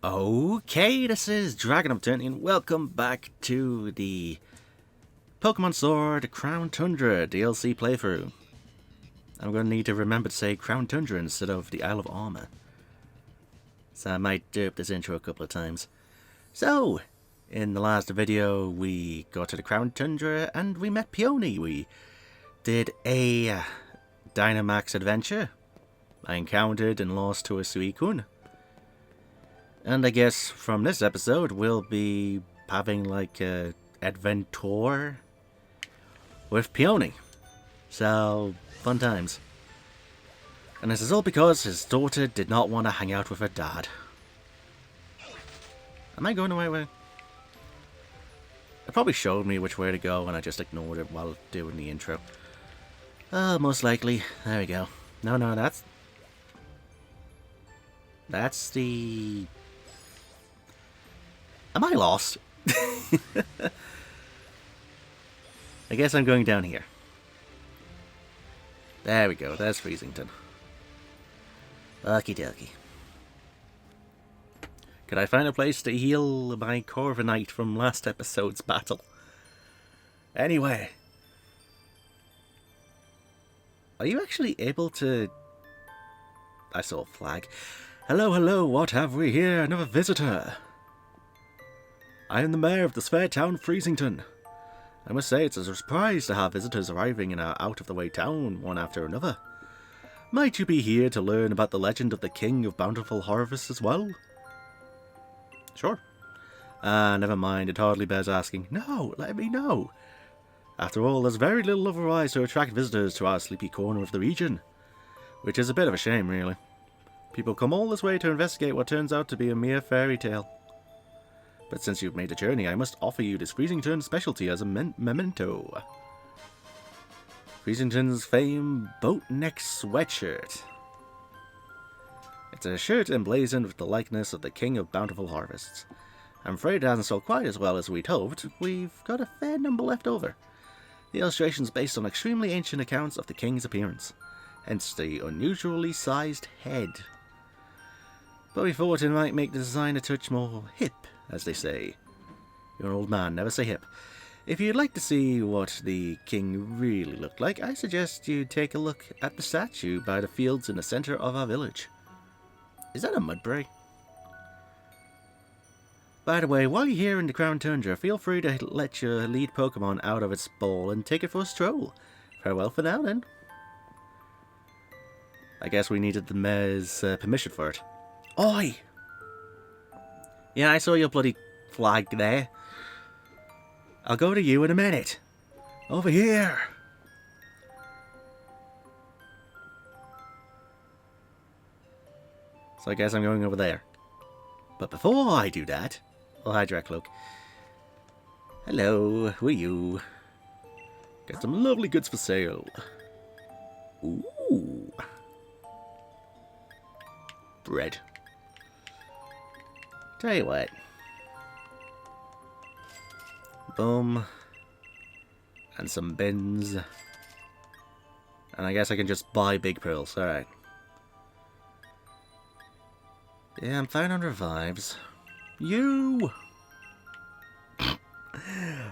Okay, this is DragonofEternity and welcome back to the Pokemon Sword Crown Tundra DLC playthrough. I'm going to need to remember to say Crown Tundra instead of the Isle of Armor. So I might derp this intro a couple of times. So, in the last video we got to the Crown Tundra and we met Peony. We did a Dynamax adventure. I encountered and lost to a Suicune. And I guess from this episode, we'll be having like a adventure with Peony. So, fun times. And this is all because his daughter did not want to hang out with her dad. Am I going the right way? It probably showed me which way to go and I just ignored it while doing the intro. Most likely. There we go. No, that's the... Am I lost? I guess I'm going down here. There we go, there's Freezington. Okie dokie. Could I find a place to heal my Corviknight from last episode's battle? Anyway. Are you actually able to... I saw a flag. Hello, what have we here? Another visitor. I am the mayor of this fair town, Freezington. I must say it's a surprise to have visitors arriving in our out-of-the-way town, one after another. Might you be here to learn about the legend of the King of Bountiful Harvest as well? Sure. Never mind, it hardly bears asking. No, let me know. After all, there's very little otherwise to attract visitors to our sleepy corner of the region. Which is a bit of a shame, really. People come all this way to investigate what turns out to be a mere fairy tale. But since you've made the journey, I must offer you this Freezington specialty as a memento. Freezington's famed boat neck sweatshirt. It's a shirt emblazoned with the likeness of the King of Bountiful Harvests. I'm afraid it hasn't sold quite as well as we'd hoped. We've got a fair number left over. The illustration's based on extremely ancient accounts of the King's appearance, hence the unusually sized head. But we thought it might make the design a touch more hip, as they say. You're an old man, never say hip. If you'd like to see what the king really looked like, I suggest you take a look at the statue by the fields in the center of our village. Is that a Mudbray? By the way, while you're here in the Crown Tundra, feel free to let your lead Pokemon out of its ball and take it for a stroll. Farewell for now, then. I guess we needed the mayor's permission for it. Oi! Yeah, I saw your bloody flag there. I'll go to you in a minute. Over here. So I guess I'm going over there. But before I do that... Oh, hi, Dracloak. Hello, who are you? Got some lovely goods for sale. Ooh. Bread. Tell you what. Boom. And some bins. And I guess I can just buy big pearls. Alright. Yeah, I'm fine on revives. You!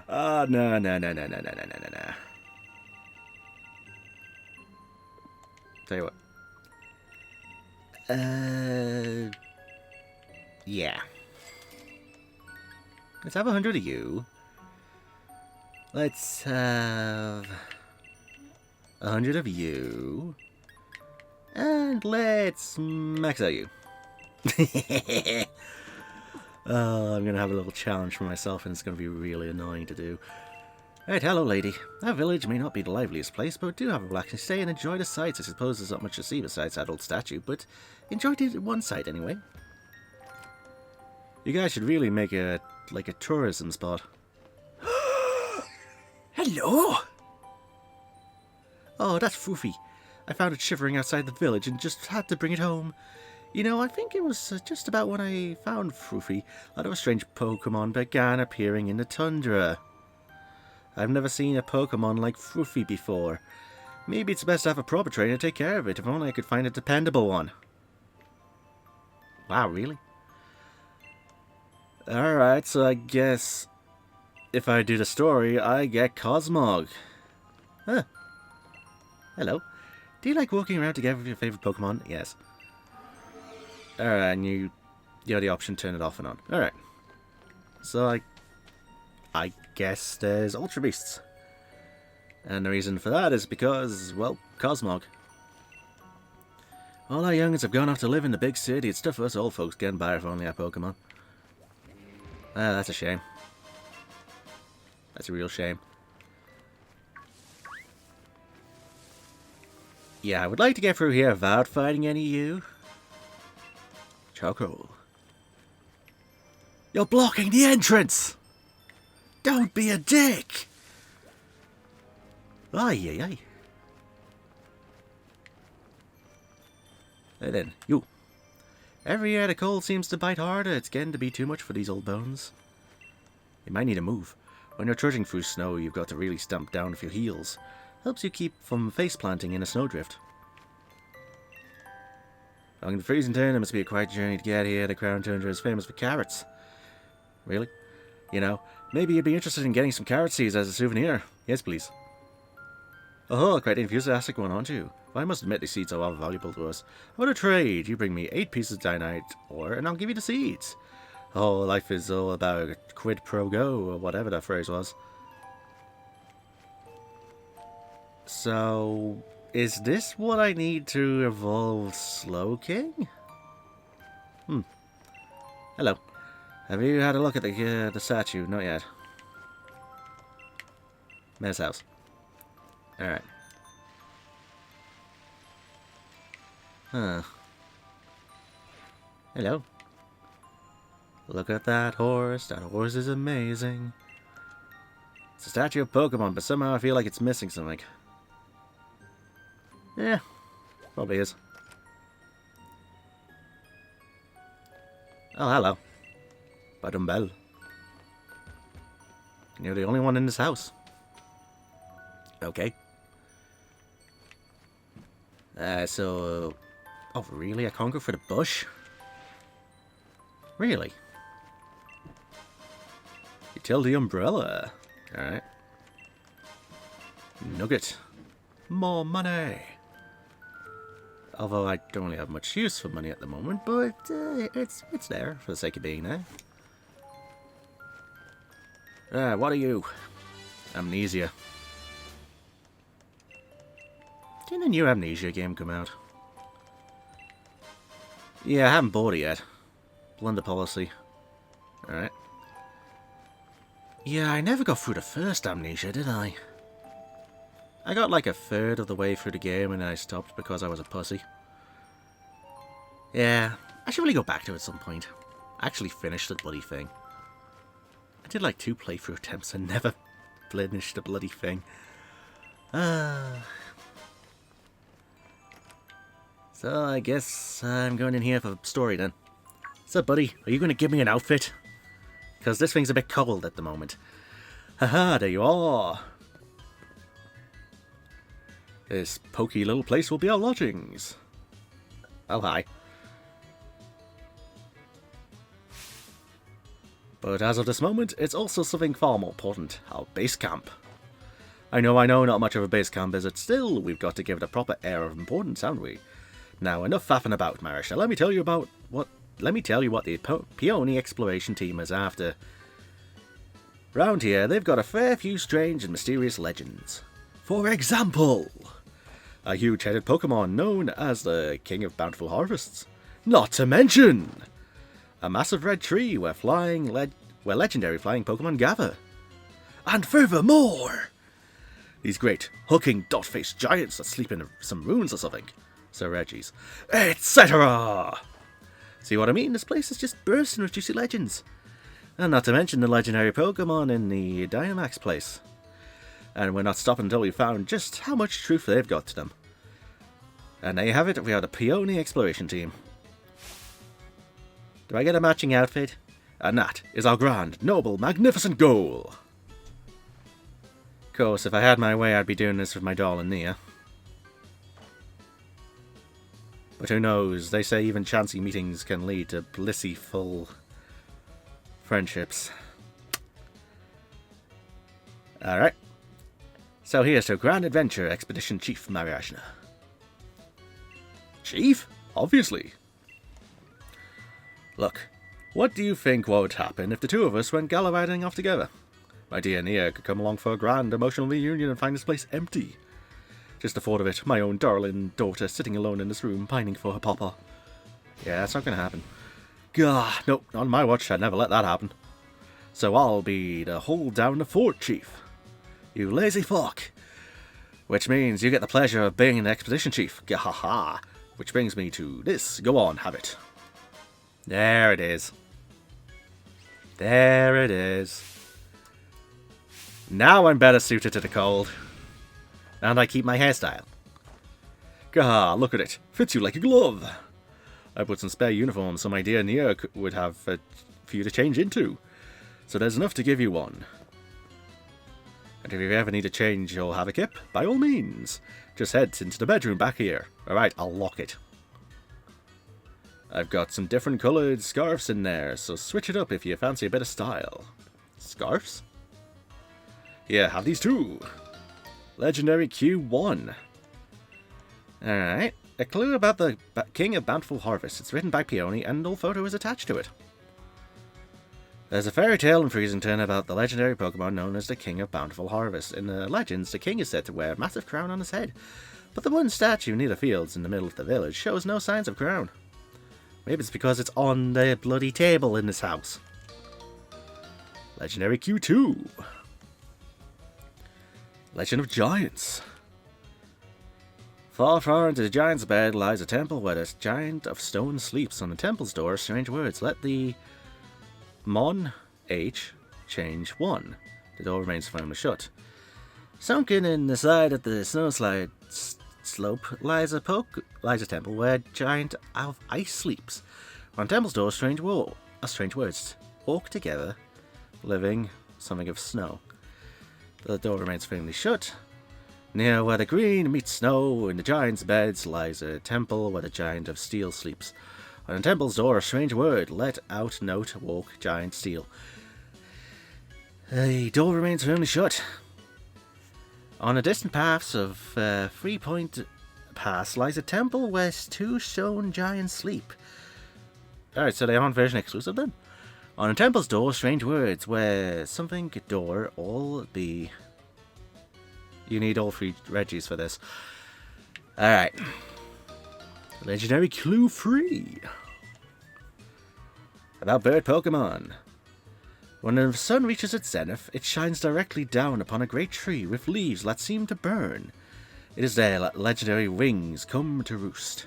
Oh, no. Tell you what. Yeah. Let's have 100 of you. Let's have 100 of you. And let's max out you. Oh, I'm going to have a little challenge for myself and it's going to be really annoying to do. Right, hello lady. Our village may not be the liveliest place, but do have a relaxing stay and enjoy the sights. I suppose there's not much to see besides that old statue, but enjoy one sight anyway. You guys should really make it like a tourism spot. Hello! Oh, that's Foofy. I found it shivering outside the village and just had to bring it home. You know, I think it was just about when I found Foofy, a lot of strange Pokemon began appearing in the tundra. I've never seen a Pokemon like Foofy before. Maybe it's best to have a proper trainer take care of it. If only I could find a dependable one. Wow, really? Alright, so I guess if I do the story, I get Cosmog. Huh. Hello. Do you like walking around together with your favourite Pokemon? Yes. Alright, and you have the option to turn it off and on. Alright. So I guess there's Ultra Beasts. And the reason for that is because, well, Cosmog. All our youngins have gone off to live in the big city. It's tough for us old folks getting by if only our Pokemon. Ah, that's a shame. That's a real shame. Yeah, I would like to get through here without fighting any of you. Charcoal. You're blocking the entrance! Don't be a dick! Ay, ay, ay. Hey then, you. Every year the cold seems to bite harder. It's getting to be too much for these old bones. You might need a move. When you're trudging through snow, you've got to really stamp down with your heels. Helps you keep from face planting in a snowdrift. Along the Freezington, it must be a quite journey to get here. The Crown Tundra is famous for carrots. Really? You know, maybe you'd be interested in getting some carrot seeds as a souvenir. Yes, please. Oh, quite enthusiastic one, aren't you? Well, I must admit these seeds are all valuable to us. How about a trade? You bring me 8 pieces of dynamite ore, and I'll give you the seeds. Oh, life is all about quid pro quo, or whatever that phrase was. So, is this what I need to evolve Slowking? Hello. Have you had a look at the statue? Not yet. Mayor's house. Alright. Huh. Hello. Look at that horse. That horse is amazing. It's a statue of Pokemon, but somehow I feel like it's missing something. Yeah, probably is. Oh, hello. Bell. You're the only one in this house. Okay. Oh, really? I can't go for the bush? Really? You tell the umbrella. Alright. Nugget. More money. Although I don't really have much use for money at the moment, but it's there for the sake of being there. What are you? Amnesia. Didn't a new Amnesia game come out? Yeah, I haven't bought it yet. Blunder policy. Alright. Yeah, I never got through the first Amnesia, did I? I got like a third of the way through the game and then I stopped because I was a pussy. Yeah, I should really go back to it at some point. I actually finished the bloody thing. I did like 2 playthrough attempts and never finished the bloody thing. So I guess I'm going in here for the story then. What's up, buddy? Are you going to give me an outfit? Because this thing's a bit cold at the moment. Haha, there you are. This pokey little place will be our lodgings. Oh, hi. But as of this moment, it's also something far more important, our base camp. I know, not much of a base camp is it, still, we've got to give it a proper air of importance, haven't we? Now, enough faffing about, Marisha. Let me tell you what the Peony exploration team is after. Round here, they've got a fair few strange and mysterious legends. For example, a huge-headed Pokemon known as the King of Bountiful Harvests. Not to mention a massive red tree where legendary flying Pokemon gather. And furthermore, these great hulking dot-faced giants that sleep in some ruins or something. Sir Reggie's, etc. See what I mean? This place is just bursting with juicy legends. And not to mention the legendary Pokemon in the Dynamax place. And we're not stopping until we've found just how much truth they've got to them. And there you have it, we are the Peony Exploration Team. Do I get a matching outfit? And that is our grand, noble, magnificent goal. Of course, if I had my way, I'd be doing this with my doll and Nia. But who knows, they say even chancy meetings can lead to blissful Friendships. Alright. So here's to Grand Adventure Expedition Chief Mariashna. Chief? Obviously. Look, what do you think would happen if the two of us went gala-riding off together? My dear Nia could come along for a grand emotional reunion and find this place empty. Just the thought of it, my own darling daughter sitting alone in this room, pining for her papa. Yeah, that's not gonna happen. Gah, nope, on my watch, I'd never let that happen. So I'll be the hold down the fort, Chief. You lazy fuck. Which means you get the pleasure of being an expedition chief. Gahaha. Which brings me to this. Go on, have it. There it is. There it is. Now I'm better suited to the cold. And I keep my hairstyle. Gaha, look at it. Fits you like a glove. I put some spare uniforms so my dear Nia would have for you to change into. So there's enough to give you one. And if you ever need a change or have a kip, by all means, just head into the bedroom back here. Alright, I'll lock it. I've got some different coloured scarves in there, so switch it up if you fancy a bit of style. Scarves? Yeah, have these too. Legendary Q1. Alright. A clue about the King of Bountiful Harvest. It's written by Peony and no photo is attached to it. There's a fairy tale in Freezington about the legendary Pokemon known as the King of Bountiful Harvest. In the legends, the king is said to wear a massive crown on his head, but the wooden statue near the fields in the middle of the village shows no signs of crown. Maybe it's because it's on the bloody table in this house. Legendary Q2. Legend of Giants. Far, far into the giant's bed lies a temple where the giant of stone sleeps. On the temple's door, strange words. Let the Mon H change 1. The door remains firmly shut. Sunken in the side of the snowslide slope lies a temple where a giant of ice sleeps. On temple's door, strange words. Walk together, living something of snow. The door remains firmly shut. Near where the green meets snow in the giant's beds lies a temple where the giant of steel sleeps. On the temple's door, a strange word. Let out note, walk, giant, steel. The door remains firmly shut. On the distant paths of 3 Point Pass lies a temple where 2 stone giants sleep. Alright, so they aren't version exclusive then? On the temple's door, strange words. Where something door all be. You need all 3 Reggies for this. Alright. Legendary Clue 3. About bird Pokemon. When the sun reaches its zenith, it shines directly down upon a great tree with leaves that seem to burn. It is there that legendary wings come to roost.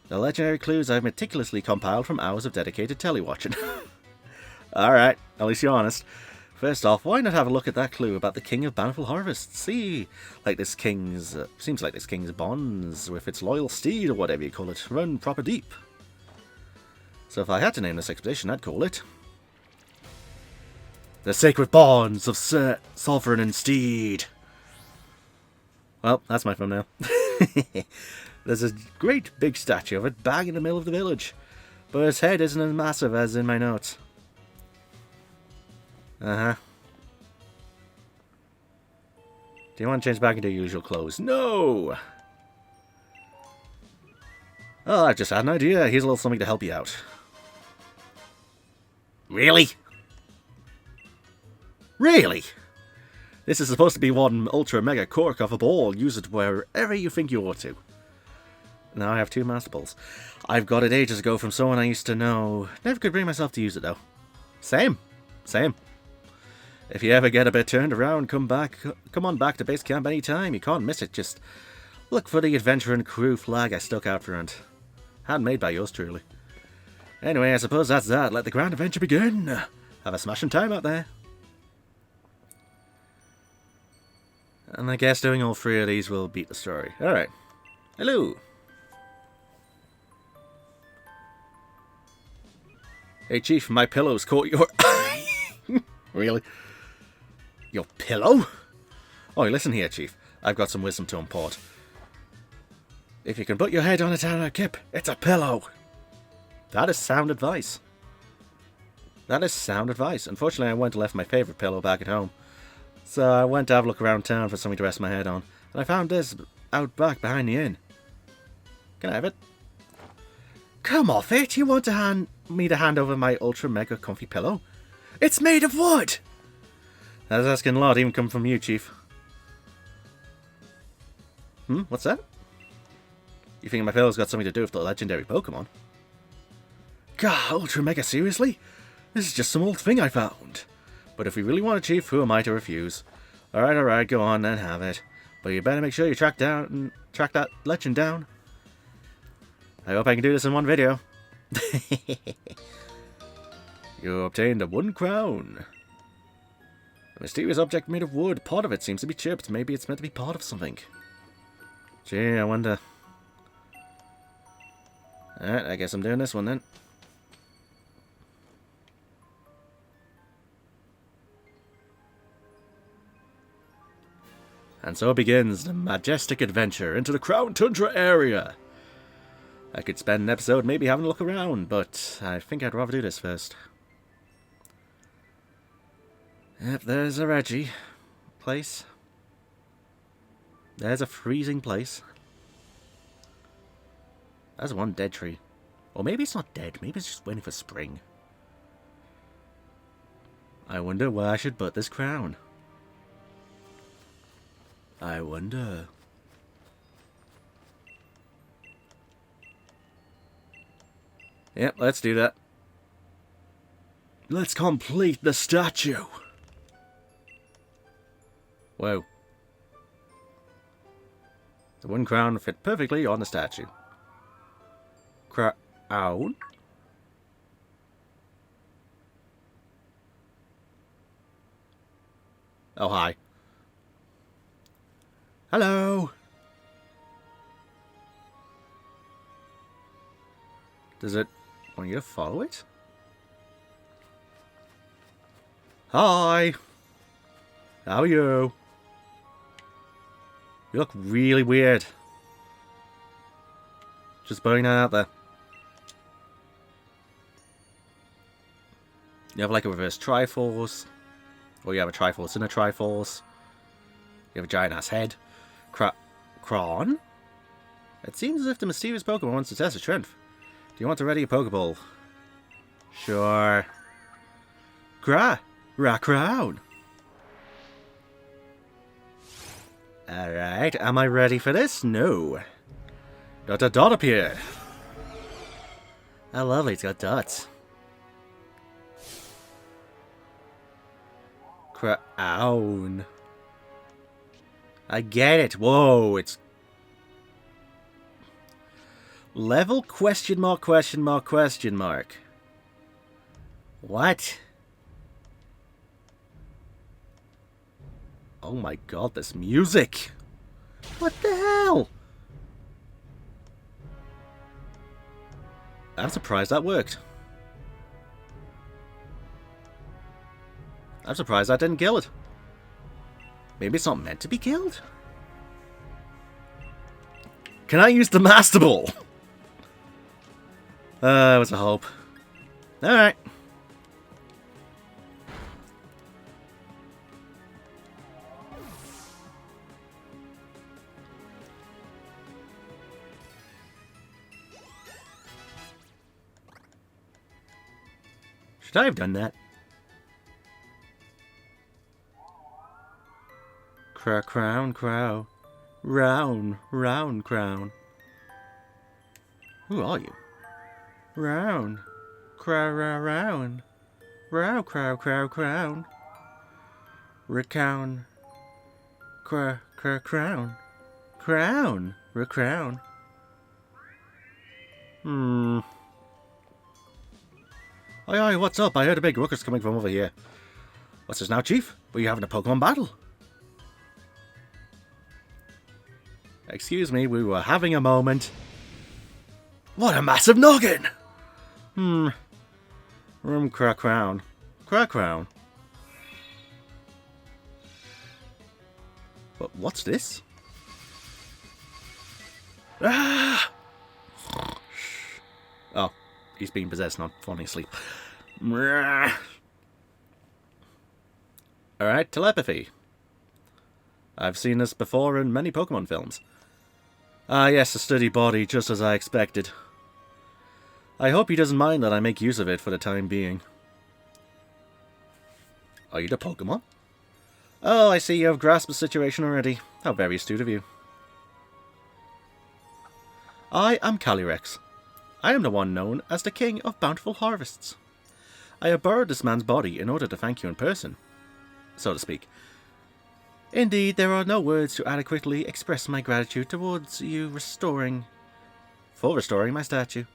The legendary clues I've meticulously compiled from hours of dedicated telewatching. Alright, at least you're honest. First off, why not have a look at that clue about the King of Bountiful Harvest? Seems like this king's bonds with its loyal steed, or whatever you call it, run proper deep. So if I had to name this expedition, I'd call it The Sacred Bonds of Sovereign and Steed. Well, that's my thumbnail. There's a great big statue of it bang in the middle of the village, but its head isn't as massive as in my notes. Do you want to change back into your usual clothes? No! Oh, I've just had an idea. Here's a little something to help you out. Really? Really? This is supposed to be one ultra mega cork of a ball. Use it wherever you think you ought to. Now I have 2 Master Balls. I've got it ages ago from someone I used to know. Never could bring myself to use it though. Same. If you ever get a bit turned around, come on back to base camp anytime. You can't miss it. Just look for the adventure and crew flag I stuck out front. Handmade by yours truly. Anyway, I suppose that's that. Let the grand adventure begin. Have a smashing time out there. And I guess doing all 3 of these will beat the story. Alright. Hello. Hey Chief, my pillow's caught your eye. Really? Your pillow? Oh, listen here, Chief. I've got some wisdom to impart. If you can put your head on it and a kip, it's a pillow. That is sound advice. That is sound advice. Unfortunately, I went and left my favourite pillow back at home. So I went to have a look around town for something to rest my head on. And I found this out back behind the inn. Can I have it? Come off it! You want me to hand over my ultra mega comfy pillow? It's made of wood! That's asking a lot, even coming from you, Chief. What's that? You think my pillow's got something to do with the legendary Pokemon? God, ultra mega, seriously? This is just some old thing I found. But if we really want it, Chief, who am I to refuse? Alright, go on and have it. But you better make sure you track that legend down. I hope I can do this in one video. You obtained a wooden crown. A mysterious object made of wood. Part of it seems to be chipped. Maybe it's meant to be part of something. Gee, I wonder. Alright, I guess I'm doing this one then. And so begins the majestic adventure into the Crown Tundra area. I could spend an episode maybe having a look around, but I think I'd rather do this first. Yep, there's a Reggie place. There's a freezing place. There's one dead tree. Or maybe it's not dead, maybe it's just waiting for spring. I wonder where I should put this crown. I wonder. Yep, let's do that. Let's complete the statue. Whoa. The wooden crown fit perfectly on the statue. Crown? Oh, hi. Hello. Does it want you to follow it? Hi. How are you? You look really weird. Just putting that out there. You have like a reverse Triforce. Or you have a Triforce in a Triforce. You have a giant ass head. Kron? It seems as if the mysterious Pokemon wants to test its strength. Do you want to ready a Pokeball? Sure. Crown. Alright, am I ready for this? No. Dot appeared. Oh, lovely, it's got dots. Crown. I get it. Whoa, it's... Level question mark. What? Oh my god, this music! What the hell? I'm surprised that worked. I'm surprised I didn't kill it. Maybe it's not meant to be killed? Can I use the Master Ball? That was a hope. Alright. Should I have done that? Crown. Round crown. Who are you? Round. Crown. Crown. Recount. Crown. Crown. Oi, what's up? I heard a big ruckus coming from over here. What's this now, Chief? Were you having a Pokemon battle? Excuse me, we were having a moment. What a massive noggin! Crown. But what's this? Ah! Oh, he's being possessed, not falling asleep. Alright, telepathy. I've seen this before in many Pokemon films. Ah yes, a sturdy body, just as I expected. I hope he doesn't mind that I make use of it for the time being. Are you the Pokemon? Oh, I see you have grasped the situation already. How very astute of you. I am Calyrex. I am the one known as the King of Bountiful Harvests. I have borrowed this man's body in order to thank you in person, so to speak. Indeed, there are no words to adequately express my gratitude towards you for restoring my statue.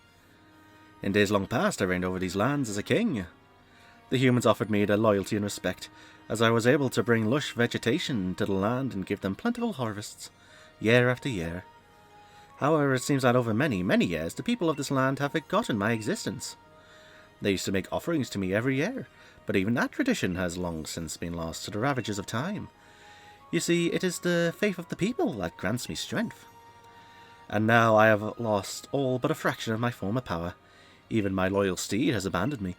In days long past, I reigned over these lands as a king. The humans offered me their loyalty and respect, as I was able to bring lush vegetation to the land and give them plentiful harvests, year after year. However, it seems that over many, many years, the people of this land have forgotten my existence. They used to make offerings to me every year, but even that tradition has long since been lost to the ravages of time. You see, it is the faith of the people that grants me strength. And now I have lost all but a fraction of my former power. Even my loyal steed has abandoned me.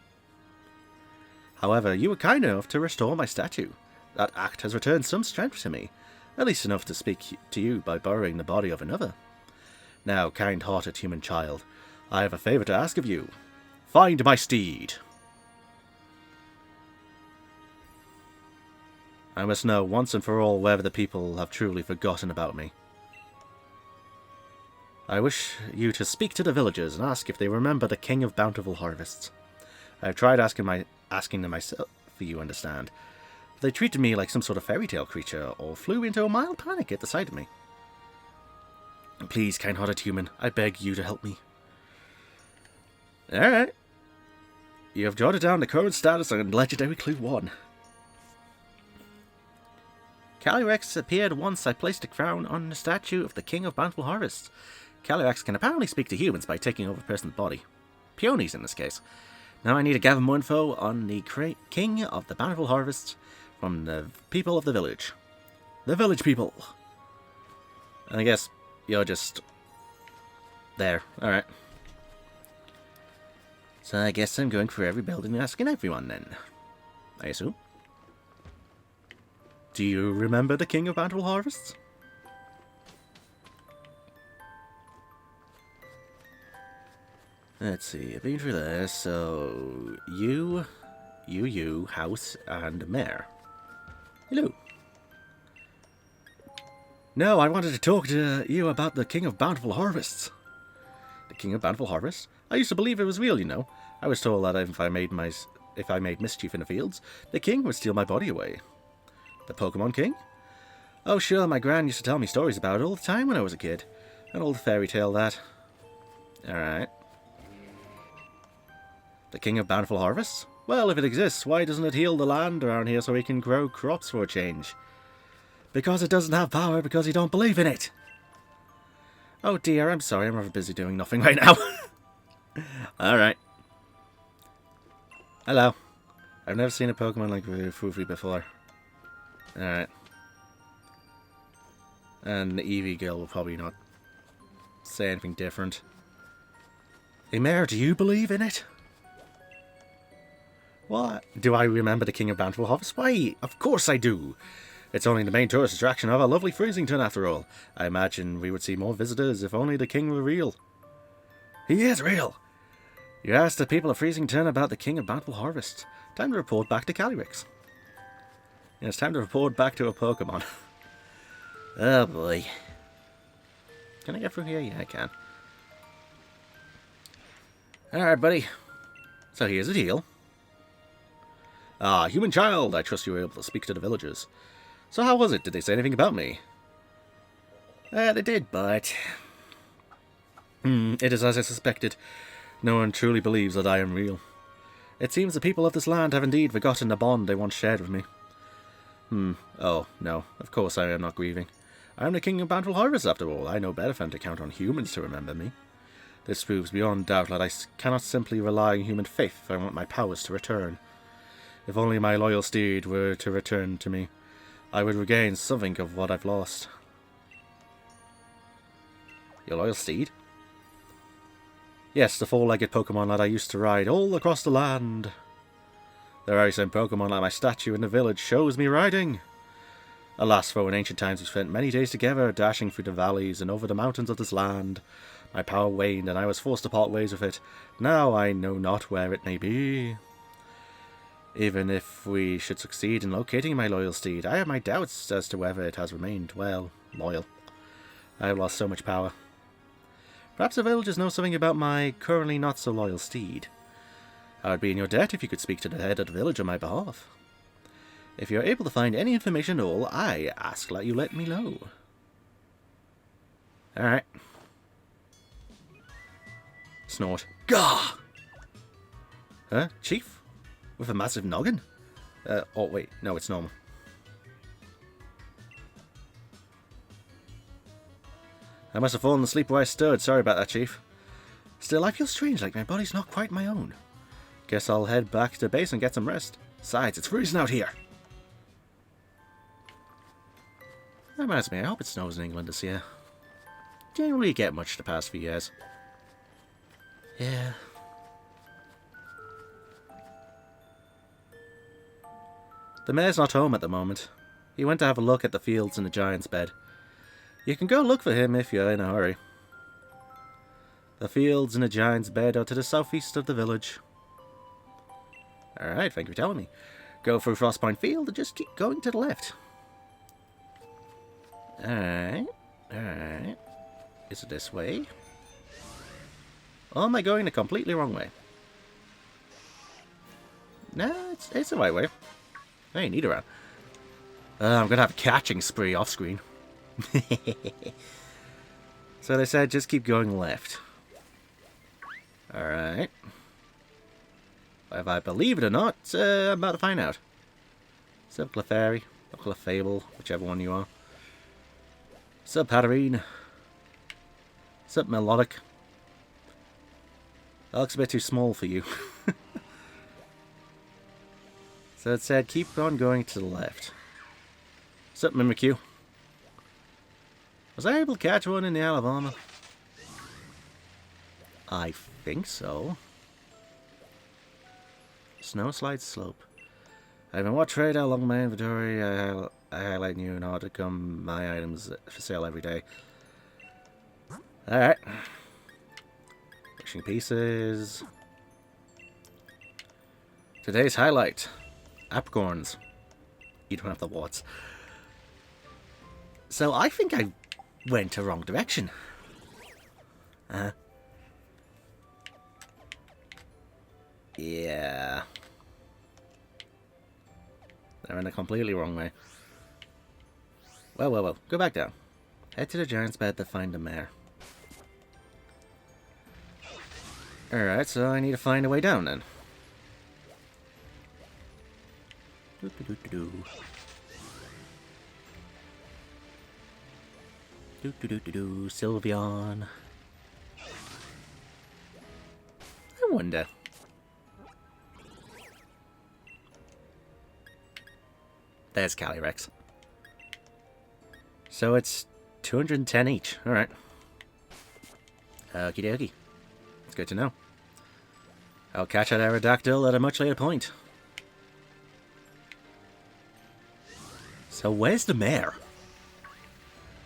However, you were kind enough to restore my statue. That act has returned some strength to me, at least enough to speak to you by borrowing the body of another. Now, kind-hearted human child, I have a favour to ask of you. Find my steed. I must know once and for all whether the people have truly forgotten about me. I wish you to speak to the villagers and ask if they remember the King of Bountiful Harvests. I have tried asking them myself, for you understand. They treated me like some sort of fairy tale creature, or flew into a mild panic at the sight of me. Please, kind-hearted human, I beg you to help me. Alright. You have jotted down the current status on Legendary Clue 1. Calyrex appeared once I placed a crown on the statue of the King of Bountiful Harvests. Calyrex can apparently speak to humans by taking over a person's body. Peonies in this case. Now I need to gather more info on the King of the Bountiful Harvests from the people of the village. The village people. And I guess you're just there. Alright. So I guess I'm going through every building and asking everyone then. I assume. Do you remember the King of Bountiful Harvests? Let's see, I've been through this, so... You, House, and Mayor. Hello. No, I wanted to talk to you about the King of Bountiful Harvests. The King of Bountiful Harvests? I used to believe it was real, you know. I was told that if I made mischief in the fields, the king would steal my body away. The Pokemon King? Oh sure, my gran used to tell me stories about it all the time when I was a kid. An old fairy tale, that. Alright. The King of Bountiful Harvests? Well, if it exists, why doesn't it heal the land around here so we can grow crops for a change? Because it doesn't have power, because you don't believe in it. Oh dear, I'm sorry, I'm rather busy doing nothing right now. Alright. Hello. I've never seen a Pokemon like Foofy before. Alright. And the Eevee girl will probably not say anything different. Hey Mare, do you believe in it? What? Do I remember the King of Bountiful Harvest? Why, of course I do. It's only the main tourist attraction of our lovely Freezington after all. I imagine we would see more visitors if only the king were real. He is real. You asked the people of Freezington about the King of Bountiful Harvest. Time to report back to Calyrex. Yeah, it's time to report back to a Pokemon. Oh boy. Can I get through here? Yeah, I can. Alright, buddy. So here's the deal. Ah, human child, I trust you were able to speak to the villagers. So how was it? Did they say anything about me? They did, but... it is as I suspected. No one truly believes that I am real. It seems the people of this land have indeed forgotten the bond they once shared with me. Oh, no. Of course I am not grieving. I am the King of Bountiful Harvest after all. I know better than to count on humans to remember me. This proves beyond doubt that I cannot simply rely on human faith if I want my powers to return. If only my loyal steed were to return to me, I would regain something of what I've lost. Your loyal steed? Yes, the four-legged Pokemon that I used to ride all across the land. The very same Pokemon like my statue in the village shows me riding. Alas, for in ancient times we spent many days together, dashing through the valleys and over the mountains of this land. My power waned, and I was forced to part ways with it. Now I know not where it may be. Even if we should succeed in locating my loyal steed, I have my doubts as to whether it has remained, well, loyal. I have lost so much power. Perhaps the villagers know something about my currently not-so-loyal steed. I would be in your debt if you could speak to the head of the village on my behalf. If you are able to find any information at all, I ask that you let me know. Alright. Snort. Gah! Huh? Chief? With a massive noggin? Oh wait, no, it's normal. I must have fallen asleep where I stood. Sorry about that, Chief. Still, I feel strange, like my body's not quite my own. Guess I'll head back to base and get some rest. Besides, it's freezing out here. That reminds me, I hope it snows in England this year. Didn't really get much the past few years. Yeah. The mayor's not home at the moment. He went to have a look at the fields in the giant's bed. You can go look for him if you're in a hurry. The fields in the giant's bed are to the southeast of the village. Alright, thank you for telling me. Go through Frostpoint Field and just keep going to the left. Alright. Alright. Is it this way? Or am I going the completely wrong way? Nah, it's the right way. Hey, need around. I'm gonna have a catching spree off screen. So they said just keep going left. Alright. If I believe it or not, I'm about to find out. Sup Clefairy, or Clefable, whichever one you are. Sup Hatterene. Sup Melodic. That looks a bit too small for you. So it said keep on going to the left. Sup Mimikyu. Was I able to catch one in the Isle of Armor? I think so. Snowslide Slope. I have been what trade along my inventory. I highlight new in order to come my items for sale every day. Alright. Fishing pieces. Today's highlight. Apricorns. You don't have the warts. So I think I went the wrong direction. Yeah. They're in a completely wrong way. Well. Go back down. Head to the giant's bed to find the mare. Alright, so I need to find a way down then. Sylveon. I wonder. There's Calyrex. So it's 210 each. Alright. Okie dokie. It's good to know. I'll catch that Aerodactyl at a much later point. So where's the mare?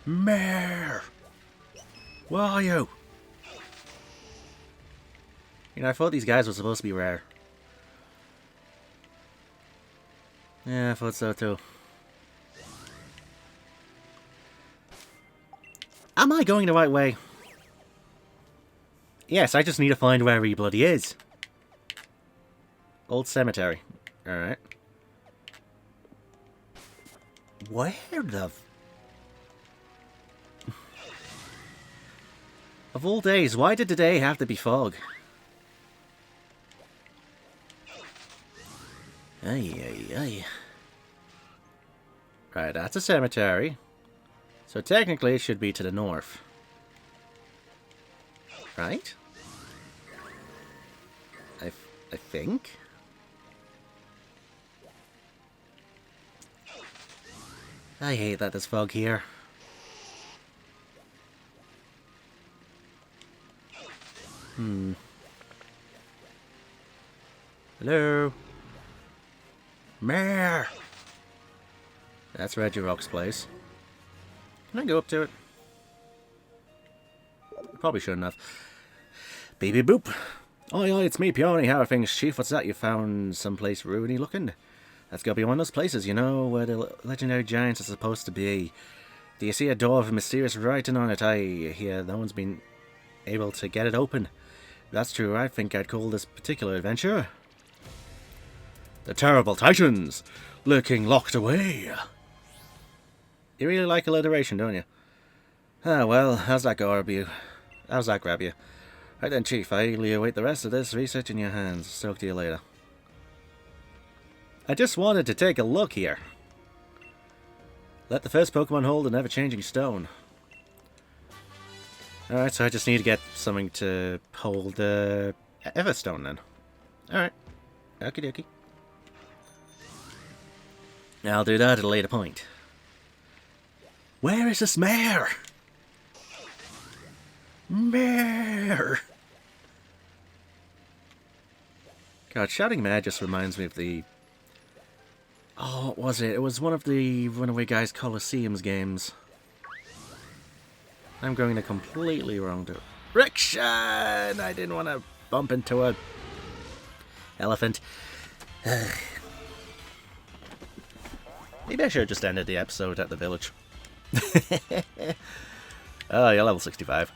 Mare! Where are you? You know, I thought these guys were supposed to be rare. Yeah, I thought so too. Am I going the right way? Yes, I just need to find where he bloody is. Old cemetery. Alright. Where the... Of all days, why did today have to be fog? Ay. Right, that's a cemetery. So technically it should be to the north. Right? I think? I hate that there's fog here. Hello? Mare! That's Regirock's place. Can I go up to it? Probably shouldn't have. Beep beep boop. Oi, oi, it's me, Peony. How are things, Chief? What's that? You found someplace ruiny looking? That's gotta be one of those places, you know, where the legendary giants are supposed to be. Do you see a door with mysterious writing on it? I hear no one's been able to get it open. If that's true, I think I'd call this particular adventure The Terrible Titans, lurking locked away. You really like alliteration, don't you? Ah, well, how's that grab you? Right then, Chief, I eagerly await the rest of this research in your hands. Talk to you later. I just wanted to take a look here. Let the first Pokemon hold an ever-changing stone. Alright, so I just need to get something to hold the Everstone then. Alright. Okie dokie. I'll do that at a later point. Where is this mare? Mare! God, shouting mare just reminds me of the... Oh, what was it? It was one of the Runaway Guys Colosseum's games. I'm going the completely wrong direction! I didn't want to bump into a elephant. Maybe I should have just ended the episode at the village. Oh, you're level 65.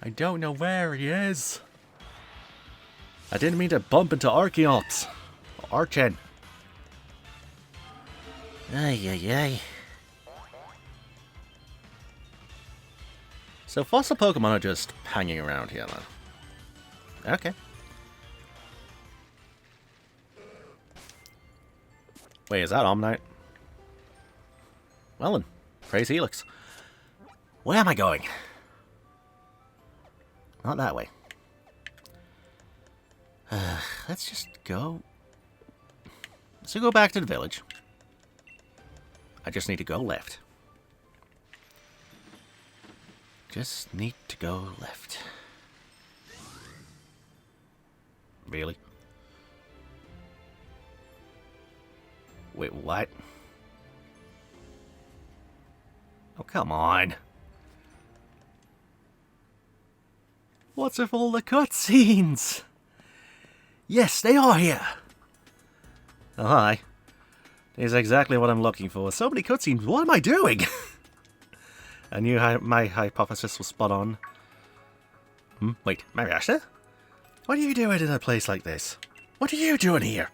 I don't know where he is. I didn't mean to bump into Archeops. Archen. Ay, ay, ay. So fossil Pokemon are just hanging around here, then. Okay. Wait, is that Omnite? Well then, praise Helix. Where am I going? Not that way. Let's just go. So go back to the village. I just need to go left. Just need to go left. Really? Wait, what? Oh, come on. What's with all the cutscenes? Yes, they are here. Oh, hi. Here's exactly what I'm looking for. So many cutscenes. What am I doing? I knew my hypothesis was spot on. Wait, Mariashta? What are you doing in a place like this? What are you doing here?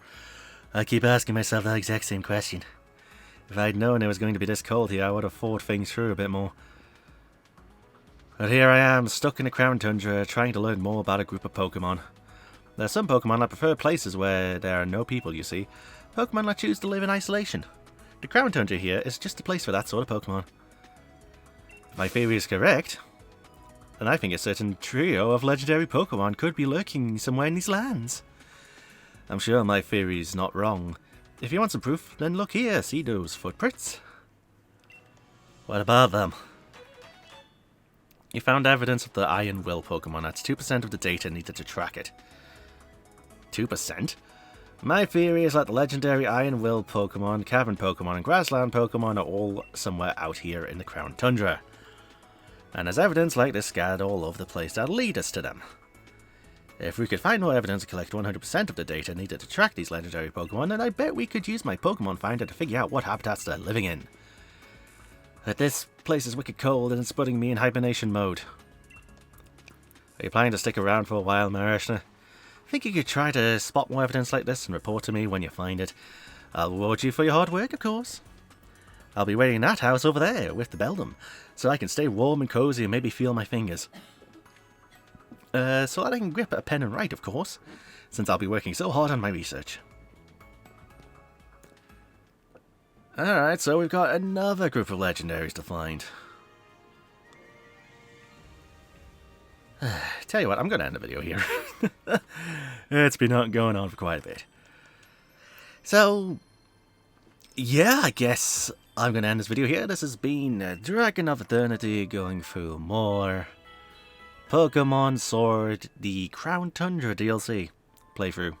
I keep asking myself that exact same question. If I'd known it was going to be this cold here, I would have thought things through a bit more. But here I am, stuck in the Crown Tundra, trying to learn more about a group of Pokémon. There are some Pokémon that prefer places where there are no people, you see. Pokémon that choose to live in isolation. The Crown Tundra here is just a place for that sort of Pokémon. If my theory is correct, then I think a certain trio of legendary Pokémon could be lurking somewhere in these lands. I'm sure my theory's not wrong. If you want some proof, then look here, see those footprints? What about them? You found evidence of the Iron Will Pokemon. That's 2% of the data needed to track it. 2%? My theory is that the legendary Iron Will Pokemon, Cavern Pokemon, and Grassland Pokemon are all somewhere out here in the Crown Tundra. And there's evidence like this scattered all over the place that'll lead us to them. If we could find more evidence and collect 100% of the data needed to track these legendary Pokemon, then I bet we could use my Pokemon Finder to figure out what habitats they're living in. But this place is wicked cold and it's putting me in hibernation mode. Are you planning to stick around for a while, Marishna? Think you could try to spot more evidence like this and report to me when you find it. I'll reward you for your hard work, of course. I'll be waiting in that house over there with the Beldum, so I can stay warm and cozy and maybe feel my fingers. So that I can grip a pen and write, of course, since I'll be working so hard on my research. Alright, so we've got another group of legendaries to find. Tell you what, I'm going to end the video here. It's been going on for quite a bit. So, yeah, I guess I'm going to end this video here. This has been Dragon of Eternity going through more Pokemon Sword, the Crown Tundra DLC playthrough.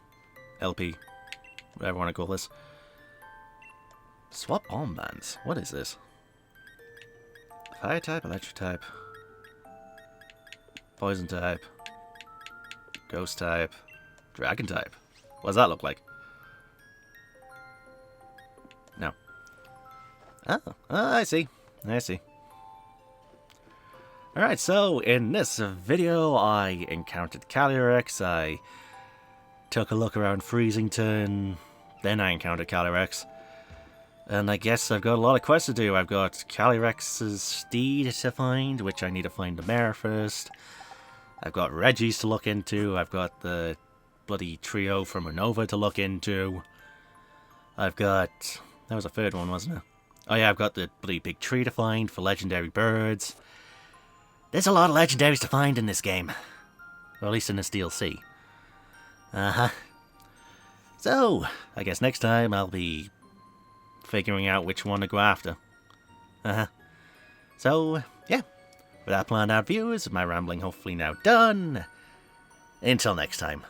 LP. Whatever you want to call this. Swap armbands. What is this? Fire type, electric type. Poison type. Ghost type. Dragon type. What does that look like? No. Oh, I see. I see. Alright, so in this video I encountered Calyrex, I took a look around Freezington, then I encountered Calyrex. And I guess I've got a lot of quests to do. I've got Calyrex's steed to find, which I need to find the mare first. I've got Reggie's to look into, I've got the bloody trio from Unova to look into. I've got... that was a third one, wasn't it? Oh yeah, I've got the bloody big tree to find for legendary birds. There's a lot of legendaries to find in this game. Or at least in this DLC. Uh-huh. So, I guess next time I'll be figuring out which one to go after. Uh-huh. So, yeah. With that planned out, viewers, my rambling hopefully now done. Until next time.